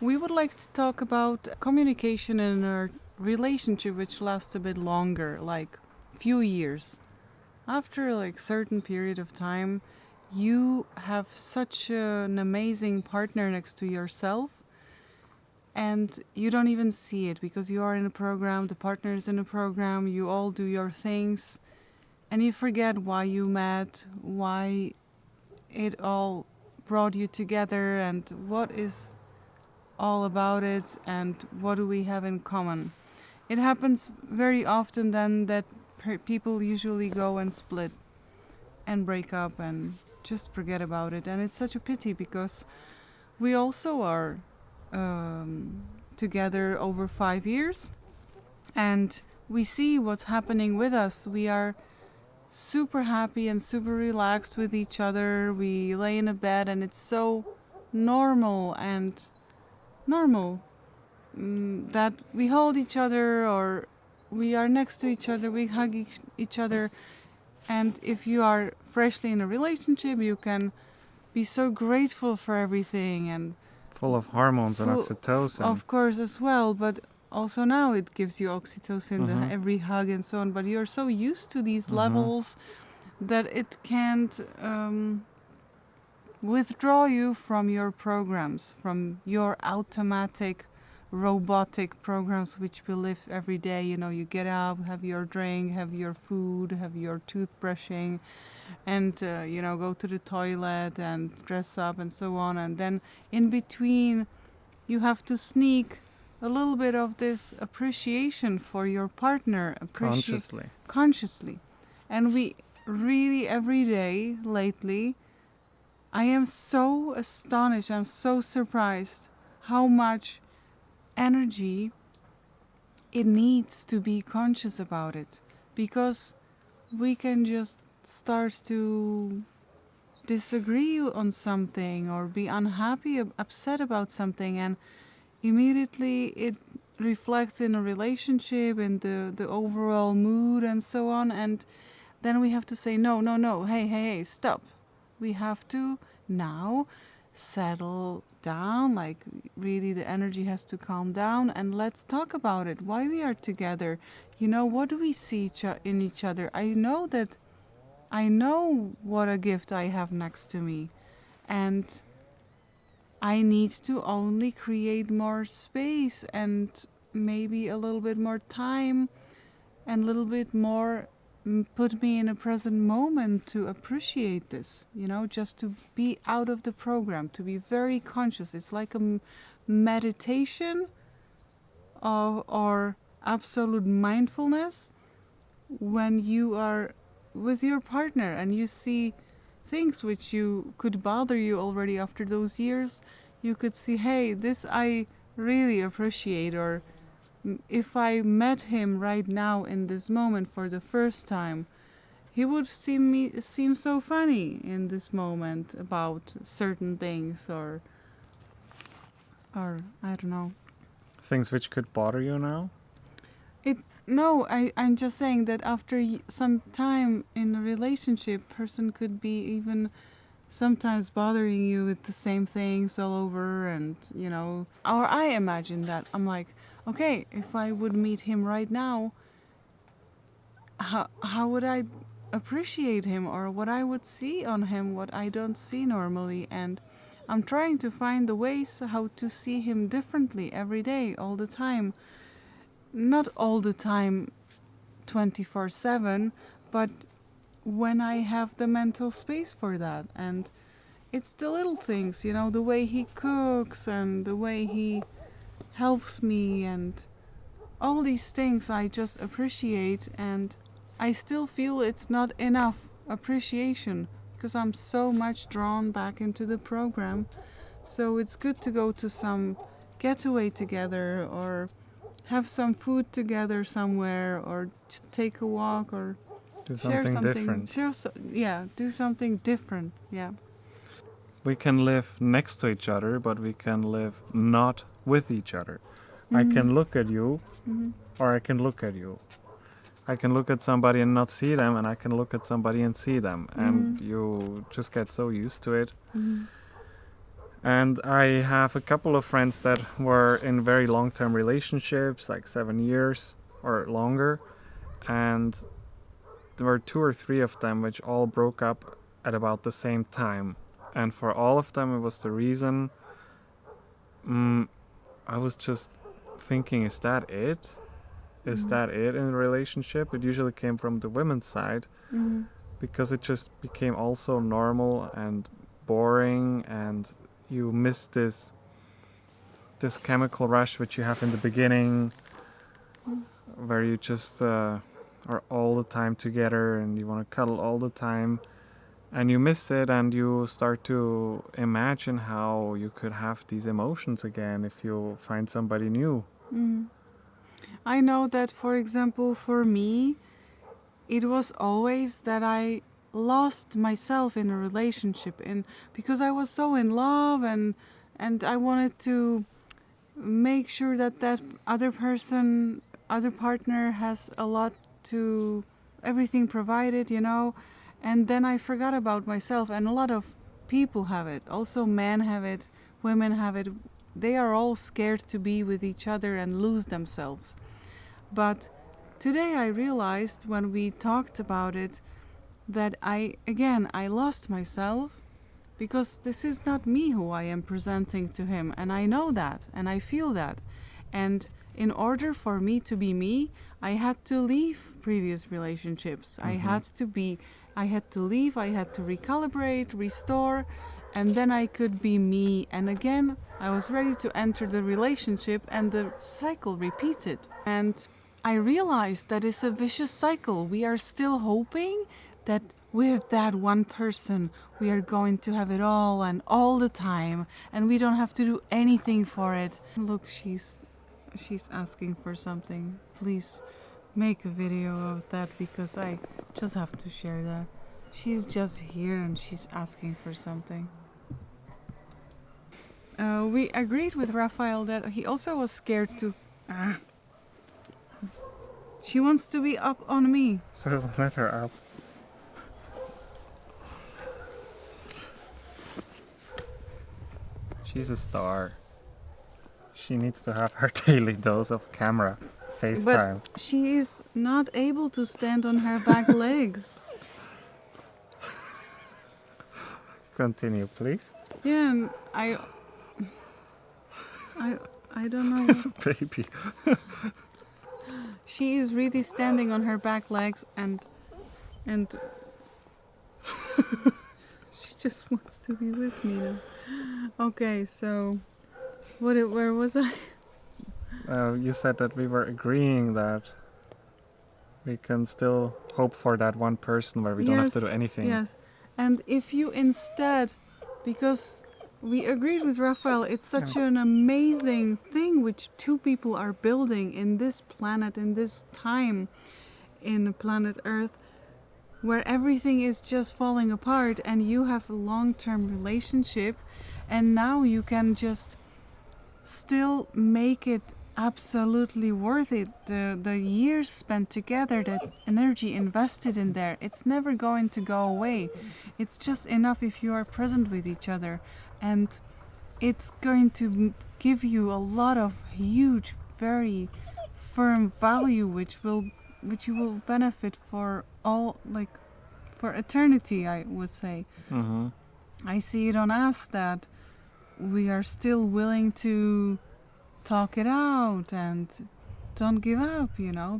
We would like to talk about communication in a relationship which lasts a bit longer, like few years. After like certain period of time, you have such an amazing partner next to yourself, and you don't even see it because you are in a program, the partner is in a program, you all do your things, and you forget why you met, why it all brought you together, and what is all about it, and what do we have in common. It happens very often then that people usually go and split and break up and just forget about it, and it's such a pity because we also are together over 5 years, and we see what's happening with us. We are super happy and super relaxed with each other. We lay in a bed and it's so normal that we hold each other, or we are next to each other, we hug each other. And if you are freshly in a relationship, you can be so grateful for everything and full of hormones and oxytocin. Of course, as well, but also now it gives you oxytocin, every hug and so on. But you're so used to these levels that it can't withdraw you from your programs, from your automatic robotic programs which we live every day. You know, you get up, have your drink, have your food, have your toothbrushing, and go to the toilet and dress up and so on. And then in between you have to sneak a little bit of this appreciation for your partner, consciously. And we really, every day lately, I am so astonished, I'm so surprised how much energy it needs to be conscious about it, because we can just start to disagree on something or be unhappy, upset about something, and immediately it reflects in a relationship, in the overall mood and so on. And then we have to say no, hey, stop. We have to now settle down, like really the energy has to calm down, and let's talk about it, why we are together, what do we see in each other. I know what a gift I have next to me, and I need to only create more space and maybe a little bit more time and a little bit more put me in a present moment to appreciate this, just to be out of the program, to be very conscious. It's like a meditation or absolute mindfulness when you are with your partner and you see things which you could bother you already after those years. You could see, hey, this I really appreciate, or if I met him right now in this moment for the first time, he would seem so funny in this moment about certain things, or I don't know. Things which could bother you now? I'm just saying that after some time in a relationship, person could be even sometimes bothering you with the same things all over, and or I imagine that I'm like, okay, if I would meet him right now, how would I appreciate him, or what I would see on him, what I don't see normally. And I'm trying to find the ways how to see him differently every day, all the time. Not all the time 24/7, but when I have the mental space for that. And it's the little things, the way he cooks and the way he helps me, and all these things I just appreciate. And I still feel it's not enough appreciation because I'm so much drawn back into the program. So it's good to go to some getaway together, or have some food together somewhere, or take a walk, or do something different. Do something different. Yeah. We can live next to each other, but we can live not with each other. I can look at you, or I can look at you. I can look at somebody and not see them, and I can look at somebody and see them. And you just get so used to it. And I have a couple of friends that were in very long-term relationships, like 7 years or longer, and there were 2 or 3 of them which all broke up at about the same time. And for all of them, it was the reason. I was just thinking, is that it? Is that it in a relationship? It usually came from the women's side, because it just became also normal and boring, and you miss this chemical rush which you have in the beginning, where you just are all the time together and you want to cuddle all the time, and you miss it, and you start to imagine how you could have these emotions again if you find somebody new. I know that, for example, for me, it was always that I lost myself in a relationship, because I was so in love, and I wanted to make sure that other partner has a lot to everything provided, and then I forgot about myself. And a lot of people have it, also men have it, women have it. They are all scared to be with each other and lose themselves. But today I realized, when we talked about it, that I lost myself, because this is not me who I am presenting to him, and I know that, and I feel that. And in order for me to be me, I had to leave previous relationships. I had to leave, I had to recalibrate, restore, and then I could be me. And again, I was ready to enter the relationship, and the cycle repeated. And I realized that it's a vicious cycle. We are still hoping that with that one person we are going to have it all and all the time, and we don't have to do anything for it. Look, she's asking for something. Please make a video of that, because I just have to share that. She's just here and she's asking for something. We agreed with Raphael that he also was scared to... She wants to be up on me. So let her up. She's a star. She needs to have her daily dose of camera FaceTime. But she is not able to stand on her back legs. Continue, please. Yeah, and I don't know. Baby. She is really standing on her back legs, and she just wants to be with me now. Okay, so where was I? You said that we were agreeing that we can still hope for that one person where we don't have to do anything. Yes, and if you instead, because we agreed with Raphael, it's such an amazing thing which two people are building in this planet, in this time, in planet Earth, where everything is just falling apart, and you have a long-term relationship, and now you can just still make it absolutely worth it. The years spent together, that energy invested in there, it's never going to go away. It's just enough if you are present with each other, and it's going to give you a lot of huge, very firm value, which you will benefit for all, like for eternity, I would say. I see it on us that we are still willing to talk it out and don't give up,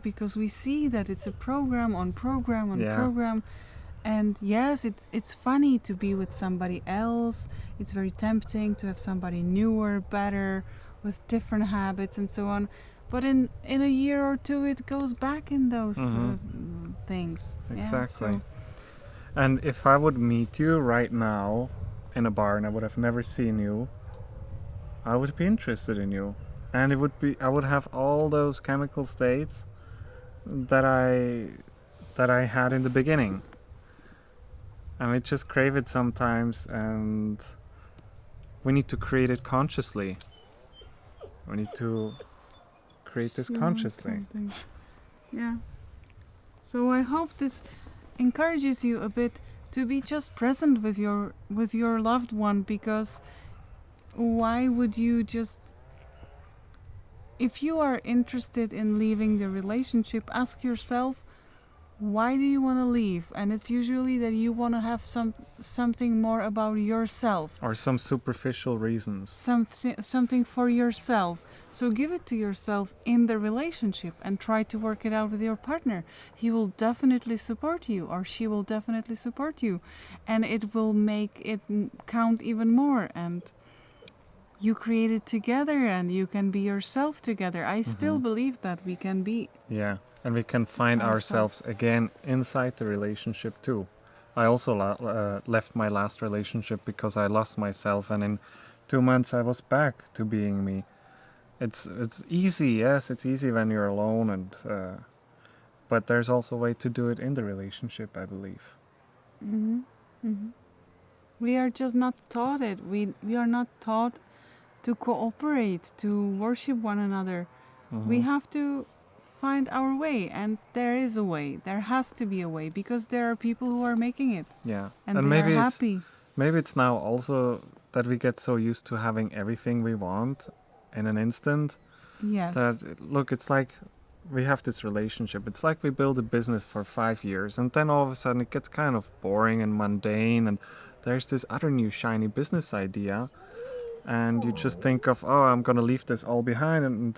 because we see that it's a program on program on program. And yes, it's funny to be with somebody else. It's very tempting to have somebody newer, better, with different habits and so on. But in a year or two, it goes back in those things. Exactly. Yeah, so. And if I would meet you right now in a bar and I would have never seen you, I would be interested in you. And I would have all those chemical states that I had in the beginning. And we just crave it sometimes, and we need to create it consciously. We need to create this consciously. Yeah. So I hope this encourages you a bit to be just present with your loved one, because why would you just, if you are interested in leaving the relationship, ask yourself, why do you want to leave? And it's usually that you want to have something more about yourself. Or some superficial reasons. Something for yourself. So give it to yourself in the relationship and try to work it out with your partner. He will definitely support you, or she will definitely support you. And it will make it count even more. And you create it together and you can be yourself together. I still believe that we can be. Yeah. And we can find ourselves again inside the relationship too. I also left my last relationship because I lost myself, and in 2 months I was back to being me. It's easy, yes, it's easy when you're alone, and but there's also a way to do it in the relationship, I believe. We are just not taught it. We are not taught to cooperate, to worship one another. We have to find our way, and there is a way. There has to be a way, because there are people who are making it. Yeah, and they maybe are happy. Maybe it's now also that we get so used to having everything we want in an instant. Yes. That, look, it's like we have this relationship. It's like we build a business for 5 years, and then all of a sudden it gets kind of boring and mundane, and there's this other new shiny business idea. And you just think of, oh, I'm going to leave this all behind, and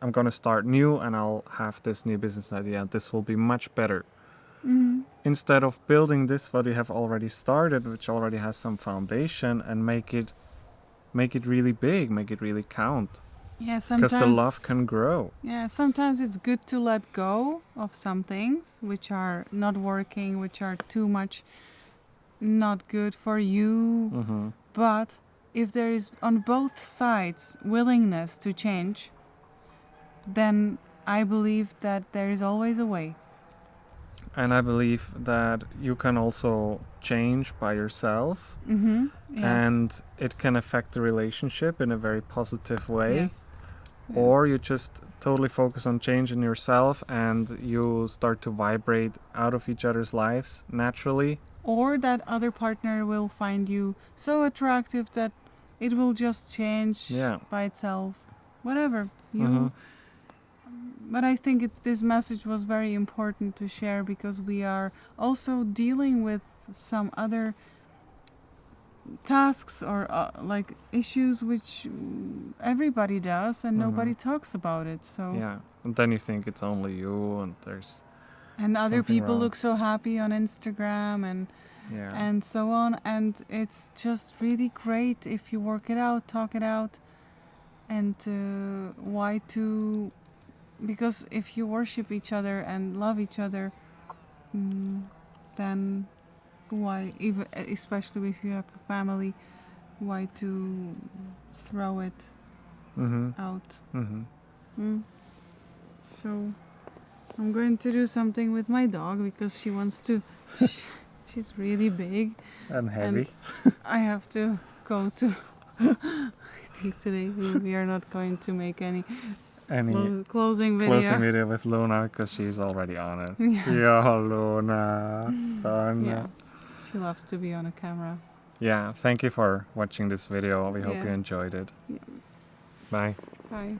I'm going to start new, and I'll have this new business idea. This will be much better. Instead of building this, what we have already started, which already has some foundation, and make it really big, make it really count. Yeah, sometimes. Because the love can grow. Yeah, sometimes it's good to let go of some things which are not working, which are too much not good for you. But if there is on both sides willingness to change, then I believe that there is always a way. And I believe that you can also change by yourself. Yes. And it can affect the relationship in a very positive way. Yes. Or you just totally focus on changing yourself, and you start to vibrate out of each other's lives naturally. Or that other partner will find you so attractive that it will just change by itself. Whatever. But I think this message was very important to share, because we are also dealing with some other tasks or like issues which everybody does, and nobody talks about it. So yeah, and then you think it's only you, and there's other people wrong. Look so happy on Instagram and so on, and it's just really great if you work it out, talk it out, and because if you worship each other and love each other, then why, even especially if you have a family, why to throw it out? So I'm going to do something with my dog, because she wants to. She's really big and heavy. And I have to go to. I think today we are not going to make any closing video. Closing video with Luna, because she's already on it. Yeah, Luna. Yeah, she loves to be on a camera. Yeah, thank you for watching this video. We hope you enjoyed it. Yeah. Bye. Bye.